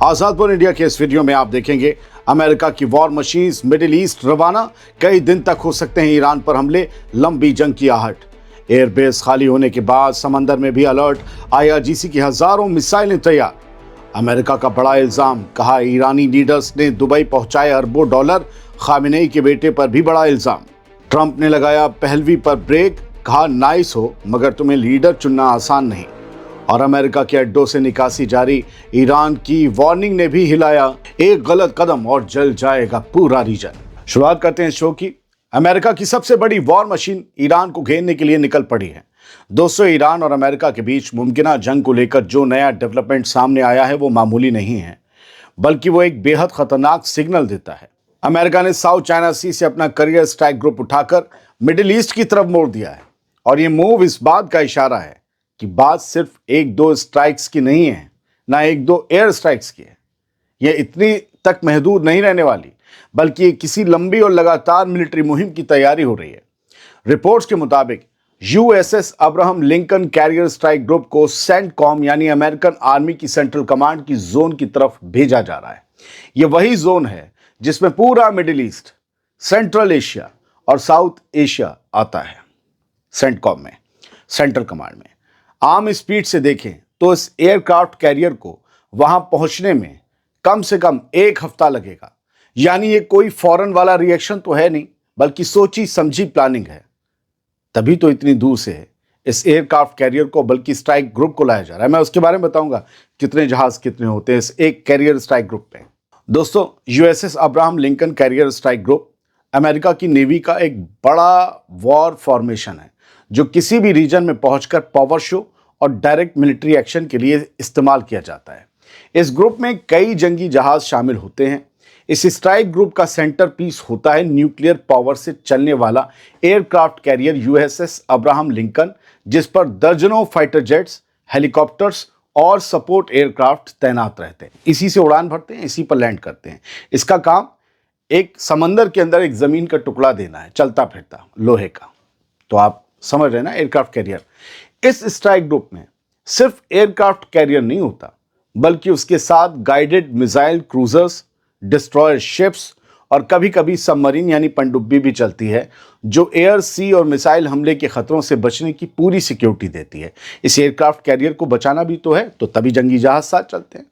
आजाद point India के इस video में आप देखेंगे अमेरिका की वॉर मशीन्स मिडिल ईस्ट रवाना, कई दिन तक हो सकते हैं ईरान पर हमले, लंबी जंग की आहट। एयरबेस खाली होने के बाद समंदर में भी अलर्ट, IRGC की हजारों मिसाइलें तैयार। अमेरिका का बड़ा इल्जाम, कहा ईरानी लीडर्स ने दुबई पहुंचाए अरबों डॉलर, खामेनेई के बेटे पर भी बड़ा इल्जाम। ट्रंप ने लगाया पहलवी पर ब्रेक, कहा नाइस हो मगर तुम्हें लीडर चुनना आसान नहीं। और अमेरिका के अड्डों से निकासी जारी, ईरान की वार्निंग ने भी हिलाया एक गलत कदम और जल जाएगा पूरा रीजन। शुरुआत करते हैं शो की। अमेरिका की सबसे बड़ी वॉर मशीन ईरान को घेरने के लिए निकल पड़ी है। दोस्तों, ईरान और अमेरिका के बीच मुमकिन जंग को लेकर जो नया डेवलपमेंट सामने आया है वो मामूली नहीं है, बल्कि वो एक बेहद खतरनाक सिग्नल देता है। अमेरिका ने साउथ चाइना सी से अपना करियर स्ट्राइक ग्रुप उठाकर मिडिल ईस्ट की तरफ मोड़ दिया है। और ये मूव इस बात का इशारा है कि बात सिर्फ एक दो स्ट्राइक्स की नहीं है, ना एक दो एयर स्ट्राइक्स की है। यह इतनी तक महदूद नहीं रहने वाली, बल्कि किसी लंबी और लगातार मिलिट्री मुहिम की तैयारी हो रही है। रिपोर्ट्स के मुताबिक USS Abraham Lincoln carrier strike group को सेंटकॉम यानी अमेरिकन आर्मी की सेंट्रल कमांड की जोन की तरफ भेजा जा रहा है। यह वही जोन है जिसमें पूरा मिडिल ईस्ट, सेंट्रल एशिया और साउथ एशिया आता है। सेंटकॉम में, सेंट्रल कमांड में आम स्पीड से देखें तो इस एयरक्राफ्ट कैरियर को वहां पहुंचने में कम से कम 1 हफ्ता लगेगा। यानी ये कोई फौरन वाला रिएक्शन तो है नहीं, बल्कि सोची समझी प्लानिंग है। तभी तो इतनी दूर से इस एयरक्राफ्ट कैरियर को, बल्कि स्ट्राइक ग्रुप को लाया जा रहा है। मैं उसके बारे में बताऊंगा कितने जहाज कितने होते हैं इस एक कैरियर स्ट्राइक ग्रुप पे। दोस्तों, USS Abraham Lincoln carrier strike group America की नेवी का एक बड़ा वॉर फॉर्मेशन है, जो किसी भी रीजन में पहुंचकर पावर शो और डायरेक्ट मिलिट्री एक्शन के लिए इस्तेमाल किया जाता है। इस ग्रुप में कई जंगी जहाज शामिल होते हैं। इस स्ट्राइक ग्रुप का सेंटर पीस होता है न्यूक्लियर पावर से चलने वाला aircraft carrier USS Abraham Lincoln, जिस पर दर्जनों फाइटर जेट्स, हेलीकॉप्टर्स और सपोर्ट एयरक्राफ्ट तैनात रहते हैं। इसी से उड़ान भरते हैं, इसी पर लैंड करते हैं। इसका काम एक समंदर के अंदर एक जमीन का टुकड़ा देना है, चलता फिरता लोहे का। तो आप समझ रहे हैं ना, एयरक्राफ्ट कैरियर। इस स्ट्राइक ग्रुप में सिर्फ एयरक्राफ्ट कैरियर नहीं होता, बल्कि उसके साथ guided missile cruisers, destroyer ships और कभी कभी सबमरीन यानी पनडुब्बी भी चलती है, जो एयर, सी और मिसाइल हमले के खतरों से बचने की पूरी सिक्योरिटी देती है। इस एयरक्राफ्ट कैरियर को बचाना भी तो है, तो तभी जंगी जहाज साथ चलते हैं।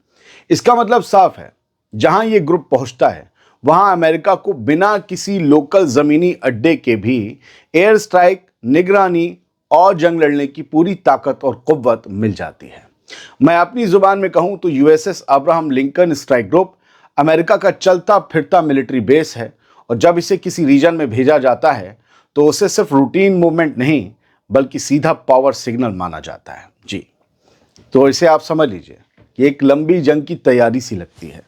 इसका मतलब साफ है, जहां ये ग्रुप पहुंचता है वहां अमेरिका को बिना किसी लोकल जमीनी अड्डे के भी एयर स्ट्राइक, निगरानी और जंग लड़ने की पूरी ताकत और कुव्वत मिल जाती है। मैं अपनी जुबान में कहूं तो USS Abraham Lincoln strike group America का चलता फिरता मिलिट्री बेस है। और जब इसे किसी रीजन में भेजा जाता है तो उसे सिर्फ रूटीन मूवमेंट नहीं, बल्कि सीधा पावर सिग्नल माना जाता है। जी, तो इसे आप समझ लीजिए कि एक लंबी जंग की तैयारी सी लगती है।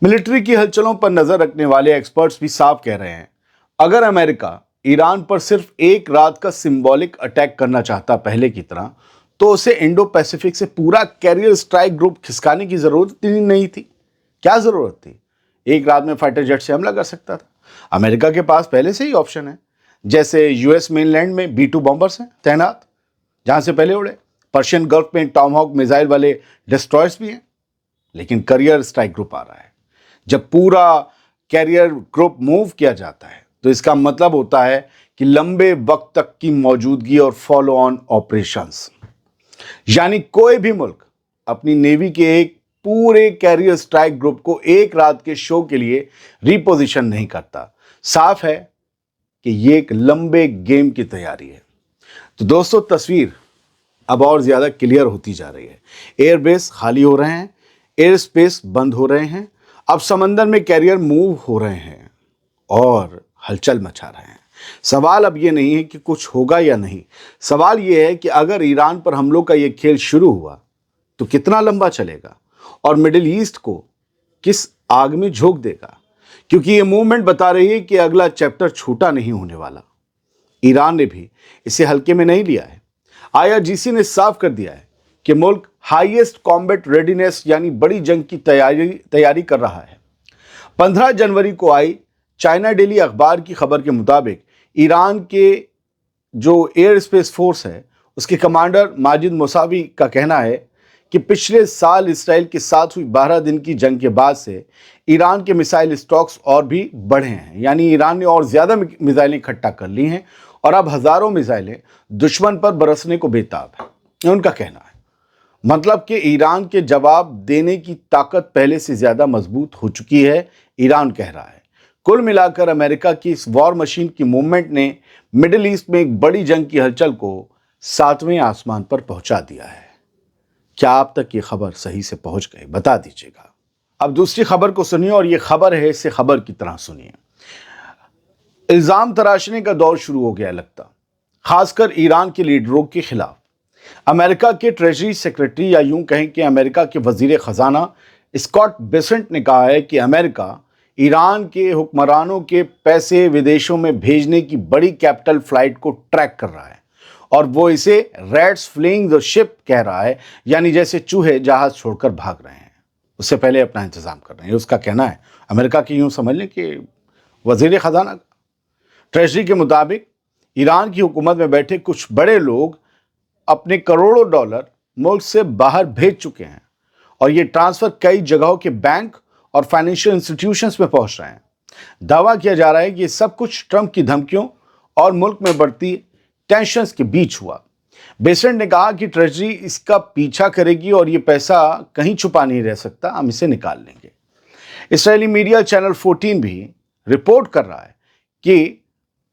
मिलिट्री की हलचलों पर नजर रखने वाले एक्सपर्ट्स भी साफ कह रहे हैं, अगर अमेरिका ईरान पर सिर्फ एक रात का सिंबॉलिक अटैक करना चाहता पहले की तरह, तो उसे इंडो पैसिफिक से पूरा कैरियर स्ट्राइक ग्रुप खिसकाने की जरूरत ही नहीं थी। क्या जरूरत थी? एक रात में फाइटर जेट से हमला कर सकता था। अमेरिका के पास पहले से ही ऑप्शन है, जैसे US मेनलैंड में B-2 बॉम्बर्स हैं तैनात, जहां से पहले उड़े। पर्शियन गल्फ में टॉमहॉक मिसाइल वाले डिस्ट्रॉयर्स भी हैं। लेकिन कैरियर स्ट्राइक ग्रुप आ रहा है। जब पूरा कैरियर ग्रुप मूव किया जाता है तो इसका मतलब होता है कि लंबे वक्त तक की मौजूदगी और फॉलो ऑन ऑपरेशंस। यानी कोई भी मुल्क अपनी नेवी के एक पूरे कैरियर स्ट्राइक ग्रुप को एक रात के शो के लिए रिपोजिशन नहीं करता। साफ है कि ये एक लंबे गेम की तैयारी है। तो दोस्तों, तस्वीर अब और ज्यादा क्लियर होती जा रही है। एयरबेस खाली हो रहे हैं, एयर स्पेस बंद हो रहे हैं, अब समंदर में कैरियर मूव हो रहे हैं और हलचल मचा रहे हैं। सवाल अब ये नहीं है कि कुछ होगा या नहीं, सवाल ये है कि अगर ईरान पर हमलों का ये खेल शुरू हुआ तो कितना लंबा चलेगा और मिडिल ईस्ट को किस आग में झोंक देगा। क्योंकि ये मूवमेंट बता रही है कि अगला चैप्टर छोटा नहीं होने वाला। ईरान ने भी इसे हल्के में नहीं लिया है। IRGC ने साफ कर दिया है कि मुल्क हाईएस्ट कॉम्बैट रेडीनेस यानी बड़ी जंग की तैयारी कर रहा है। 15 जनवरी को आई चाइना डेली अखबार की खबर के मुताबिक ईरान के जो एयर स्पेस फोर्स है उसके कमांडर माजिद मुसावी का कहना है کہ پچھلے سال اسرائیل کے ساتھ ہوئی 12 دن کی جنگ کے بعد سے ایران کے میزائل اسٹاکس اور بھی بڑھے ہیں، یعنی ایران نے اور زیادہ میزائلیں اکٹھا کر لی ہیں اور اب ہزاروں میزائلیں دشمن پر برسنے کو بےتاب ہیں، یہ ان کا کہنا ہے۔ مطلب کہ ایران کے جواب دینے کی طاقت پہلے سے زیادہ مضبوط ہو چکی ہے، ایران کہہ رہا ہے۔ کل ملا کر امریکہ کی اس وار مشین کی موومنٹ نے مڈل ایسٹ میں ایک بڑی جنگ کی ہلچل کو 7ویں آسمان پر پہنچا دیا ہے۔ کیا آپ تک یہ خبر صحیح سے پہنچ گئی؟ بتا دیجیے گا۔ اب دوسری خبر کو سنیے، اور یہ خبر ہے اسے خبر کی طرح سنیے۔ الزام تراشنے کا دور شروع ہو گیا لگتا، خاص کر ایران کے لیڈروں کے خلاف۔ امریکہ کے ٹریجری سیکرٹری، یا یوں کہیں کہ امریکہ کے وزیر خزانہ اسکاٹ بیسنٹ نے کہا ہے کہ امریکہ ایران کے حکمرانوں کے پیسے ودیشوں میں بھیجنے کی بڑی کیپٹل فلائٹ کو ٹریک کر رہا ہے، اور وہ اسے ریٹس فلیئنگ دی شپ کہہ رہا ہے، یعنی جیسے چوہے جہاز چھوڑ کر بھاگ رہے ہیں، اس سے پہلے اپنا انتظام کر رہے ہیں، یہ اس کا کہنا ہے۔ امریکہ کی یوں سمجھ لیں کہ وزیر خزانہ کا۔ ٹریجری کے مطابق ایران کی حکومت میں بیٹھے کچھ بڑے لوگ اپنے کروڑوں ڈالر ملک سے باہر بھیج چکے ہیں، اور یہ ٹرانسفر کئی جگہوں کے بینک اور فائنینشیل انسٹیٹیوشنز میں پہنچ رہے ہیں۔ دعویٰ کیا جا رہا ہے کہ یہ سب کچھ ٹرمپ کی دھمکیوں اور ملک میں بڑھتی ٹینشنز کے بیچ ہوا۔ بیسنٹ نے کہا کہ ٹریجری اس کا پیچھا کرے گی اور یہ پیسہ کہیں چھپا نہیں رہ سکتا، ہم اسے نکال لیں گے۔ اسرائیلی میڈیا چینل 14 بھی رپورٹ کر رہا ہے کہ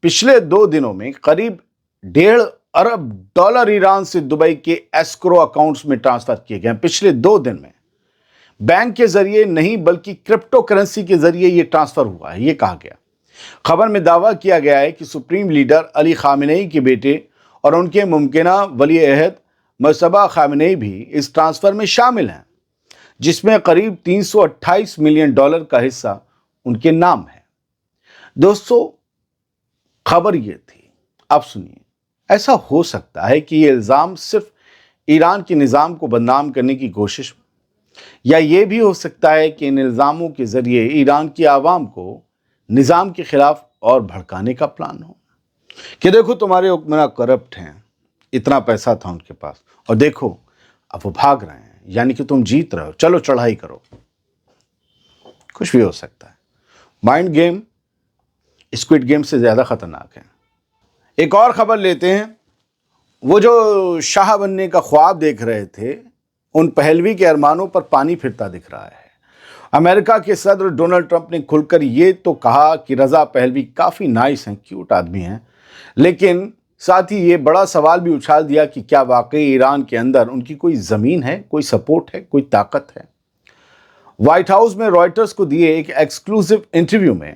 پچھلے 2 دنوں میں قریب $1.5 ارب ایران سے دبئی کے ایسکرو اکاؤنٹس میں ٹرانسفر کیے گئے ہیں۔ پچھلے 2 دن میں بینک کے ذریعے نہیں بلکہ کرپٹو کرنسی کے ذریعے یہ ٹرانسفر ہوا ہے، یہ کہا گیا۔ خبر میں دعویٰ کیا گیا ہے کہ سپریم لیڈر علی خامنئی کے بیٹے اور ان کے ممکنہ ولی عہد مجتبیٰ خامنئی بھی اس ٹرانسفر میں شامل ہیں، جس میں قریب $328 ملین کا حصہ ان کے نام ہے۔ دوستو، خبر یہ تھی، اب سنیے۔ ایسا ہو سکتا ہے کہ یہ الزام صرف ایران کے نظام کو بدنام کرنے کی کوشش، یا یہ بھی ہو سکتا ہے کہ ان الزاموں کے ذریعے ایران کی عوام کو نظام کے خلاف اور بھڑکانے کا پلان ہو، کہ دیکھو تمہارے حکمراں کرپٹ ہیں، اتنا پیسہ تھا ان کے پاس، اور دیکھو اب وہ بھاگ رہے ہیں، یعنی کہ تم جیت رہے ہو، چلو چڑھائی کرو۔ کچھ بھی ہو سکتا ہے۔ مائنڈ گیم اسکوئڈ گیم سے زیادہ خطرناک ہے۔ ایک اور خبر لیتے ہیں۔ وہ جو شاہ بننے کا خواب دیکھ رہے تھے، ان پہلوی کے ارمانوں پر پانی پھرتا دکھ رہا ہے۔ امریکہ کے صدر ڈونلڈ ٹرمپ نے کھل کر یہ تو کہا کہ رضا پہلوی کافی نائس ہیں، کیوٹ آدمی ہیں، لیکن ساتھ ہی یہ بڑا سوال بھی اچھال دیا کہ کیا واقعی ایران کے اندر ان کی کوئی زمین ہے، کوئی سپورٹ ہے، کوئی طاقت ہے۔ وائٹ ہاؤس میں رائٹرز کو دیے ایک ایکسکلوسیو انٹرویو میں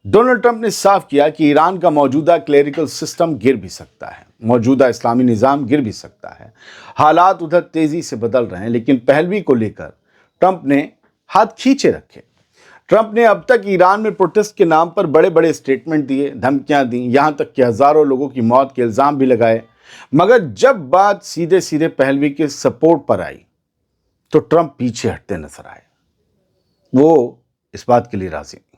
ڈونلڈ ٹرمپ نے صاف کیا کہ ایران کا موجودہ کلیریکل سسٹم گر بھی سکتا ہے، موجودہ اسلامی نظام گر بھی سکتا ہے۔ حالات ادھر تیزی سے بدل رہے ہیں، لیکن پہلوی کو لے کر ٹرمپ نے ہاتھ کھینچے رکھے۔ ٹرمپ نے اب تک ایران میں پروٹیسٹ کے نام پر بڑے بڑے سٹیٹمنٹ دیے، دھمکیاں دیں، یہاں تک کہ ہزاروں لوگوں کی موت کے الزام بھی لگائے، مگر جب بات سیدھے سیدھے پہلوی کے سپورٹ پر آئی تو ٹرمپ پیچھے ہٹتے نظر آئے۔ وہ اس بات کے لیے راضی نہیں۔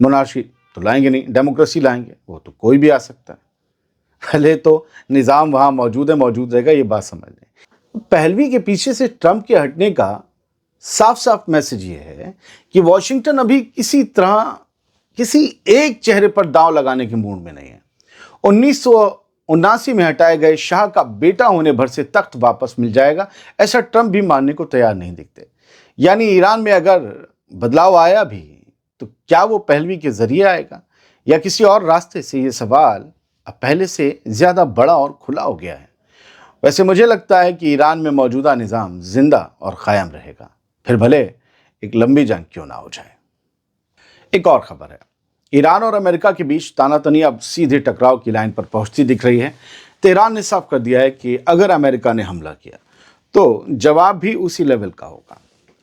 منارشی تو لائیں گے نہیں، ڈیموکریسی لائیں گے، وہ تو کوئی بھی آ سکتا ہے، پہلے تو نظام وہاں موجود ہے، موجود رہے گا، یہ بات سمجھ لیں۔ پہلوی کے پیچھے سے ٹرمپ کے ہٹنے کا صاف صاف میسج یہ ہے کہ واشنگٹن ابھی کسی طرح کسی ایک چہرے پر داؤ لگانے کے موڈ میں نہیں ہے۔ 1979 میں ہٹائے گئے شاہ کا بیٹا ہونے بھر سے تخت واپس مل جائے گا، ایسا ٹرمپ بھی ماننے کو تیار نہیں دکھتے۔ یعنی ایران میں اگر بدلاؤ آیا بھی تو کیا وہ پہلوی کے ذریعے آئے گا یا کسی اور راستے سے؟ یہ سوال اب پہلے سے زیادہ بڑا اور کھلا ہو گیا ہے۔ ویسے مجھے لگتا ہے کہ ایران میں موجودہ نظام زندہ اور قائم رہے گا، پھر بھلے ایک لمبی جنگ کیوں نہ ہو جائے۔ ایک اور خبر ہے، ایران اور امریکہ کے بیچ تانا تنی اب سیدھے ٹکراؤ کی لائن پر پہنچتی دکھ رہی ہے۔ تہران نے صاف کر دیا ہے کہ اگر امریکہ نے حملہ کیا تو جواب بھی اسی لیول کا ہوگا۔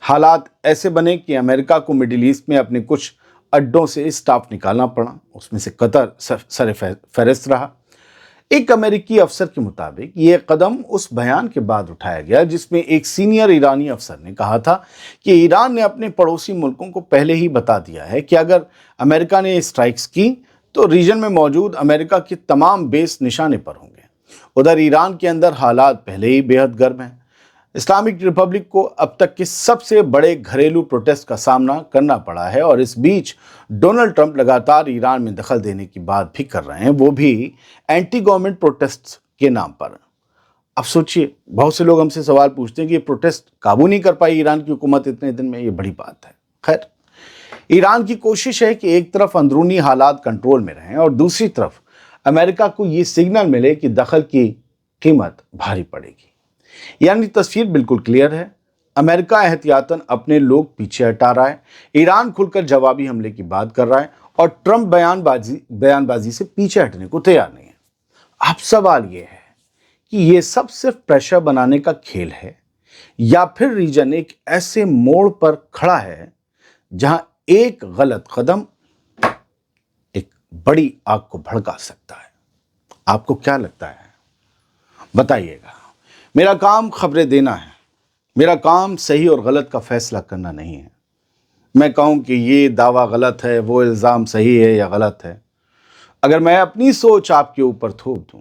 حالات ایسے بنے کہ امریکہ کو مڈل ایسٹ میں اپنے کچھ اڈوں سے اسٹاف نکالنا پڑا، اس میں سے قطر سر فہرست رہا۔ ایک امریکی افسر کے مطابق یہ قدم اس بیان کے بعد اٹھایا گیا جس میں ایک سینئر ایرانی افسر نے کہا تھا کہ ایران نے اپنے پڑوسی ملکوں کو پہلے ہی بتا دیا ہے کہ اگر امریکہ نے اسٹرائکس کی تو ریجن میں موجود امریکہ کے تمام بیس نشانے پر ہوں گے۔ ادھر ایران کے اندر حالات پہلے ہی بے حد گرم ہیں۔ इस्लामिक रिपब्लिक को अब तक के सबसे बड़े घरेलू प्रोटेस्ट का सामना करना पड़ा है और इस बीच डोनाल्ड ट्रंप लगातार ईरान में दखल देने की बात भी कर रहे हैं, वो भी एंटी गवर्नमेंट प्रोटेस्ट के नाम पर। अब सोचिए, बहुत से लोग हमसे सवाल पूछते हैं कि ये प्रोटेस्ट काबू नहीं कर पाई ईरान की हुकूमत इतने दिन में, ये बड़ी बात है। खैर, ईरान की कोशिश है कि एक तरफ अंदरूनी हालात कंट्रोल में रहें और दूसरी तरफ अमेरिका को ये सिग्नल मिले कि दखल की कीमत भारी पड़ेगी। यानी तस्वीर बिल्कुल क्लियर है, अमेरिका एहतियातन अपने लोग पीछे हटा रहा है, ईरान खुलकर जवाबी हमले की बात कर रहा है और ट्रंप बयानबाजी से पीछे हटने को तैयार नहीं है। अब सवाल ये है कि ये सब सिर्फ प्रेशर बनाने का खेल है या फिर रीजन एक ऐसे मोड़ पर खड़ा है जहां एक गलत कदम एक बड़ी आग को भड़का सकता है। आपको क्या लगता है, बताइएगा। मेरा काम खबरें देना है, मेरा काम सही और गलत का फैसला करना नहीं है। मैं कहूं कि ये दावा गलत है, वो इल्ज़ाम सही है या गलत है, अगर मैं अपनी सोच आपके ऊपर थोप दूं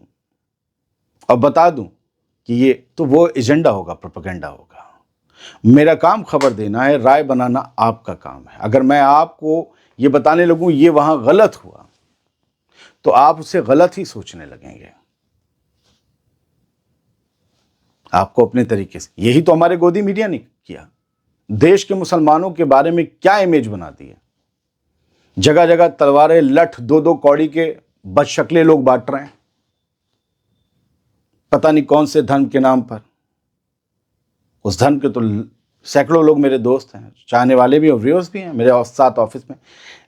और बता दूं कि ये तो वो एजेंडा होगा, प्रोपेगेंडा होगा। मेरा काम खबर देना है, राय बनाना आपका काम है। अगर मैं आपको ये बताने लगूं ये वहां गलत हुआ तो आप उसे गलत ही सोचने लगेंगे। आपको अपने तरीके से, यही तो हमारे गोदी मीडिया ने किया। देश के मुसलमानों के बारे में क्या इमेज बना दी है। जगह जगह तलवारें, लठ, दो दो कौड़ी के बदशक्ले लोग बांट रहे हैं, पता नहीं कौन से धर्म के नाम पर। उस धर्म के तो सैकड़ों लोग मेरे दोस्त हैं, चाहने वाले भी और व्यूअर्स भी हैं मेरे साथ ऑफिस में।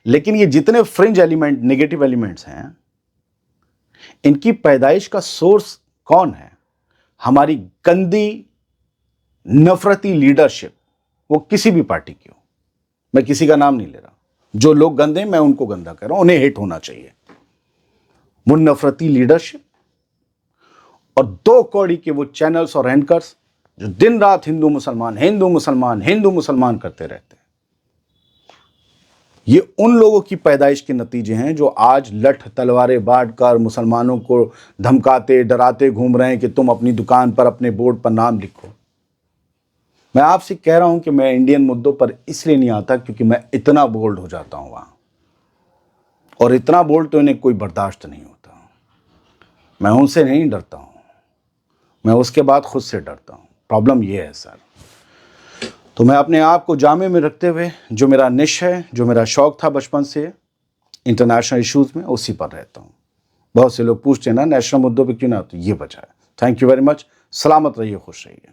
लेकिन ये जितने फ्रिंज एलिमेंट, नेगेटिव एलिमेंट्स हैं, इनकी पैदाइश का सोर्स कौन है? हमारी गंदी नफरती लीडरशिप, वो किसी भी पार्टी की हो, मैं किसी का नाम नहीं ले रहा। जो लोग गंदे हैं मैं उनको गंदा कह रहा हूं, उन्हें हिट होना चाहिए। वो नफरती लीडरशिप और दो कौड़ी के वो चैनल्स और एंकर्स जो दिन रात हिंदू मुसलमान हिंदू मुसलमान हिंदू मुसलमान करते रहते हैं, ये उन लोगों की पैदाइश के नतीजे हैं जो आज लठ तलवारें बांट कर मुसलमानों को धमकाते डराते घूम रहे हैं कि तुम अपनी दुकान पर, अपने बोर्ड पर नाम लिखो। मैं आपसे कह रहा हूं कि मैं इंडियन मुद्दों पर इसलिए नहीं आता क्योंकि मैं इतना बोल्ड हो जाता हूं वहां, और इतना बोल्ड तो इन्हें कोई बर्दाश्त नहीं होता। मैं उनसे नहीं डरता हूं, मैं उसके बाद खुद से डरता हूं। प्रॉब्लम ये है सर। तो मैं अपने आप को जामे में रखते हुए जो मेरा निश है, जो मेरा शौक था बचपन से इंटरनेशनल इश्यूज़ में, उसी पर रहता हूँ। बहुत से लोग पूछते हैं ना नेशनल मुद्दों पे क्यों ना, तो ये वजह है। Thank you very much. सलामत रहिए, खुश रहिए।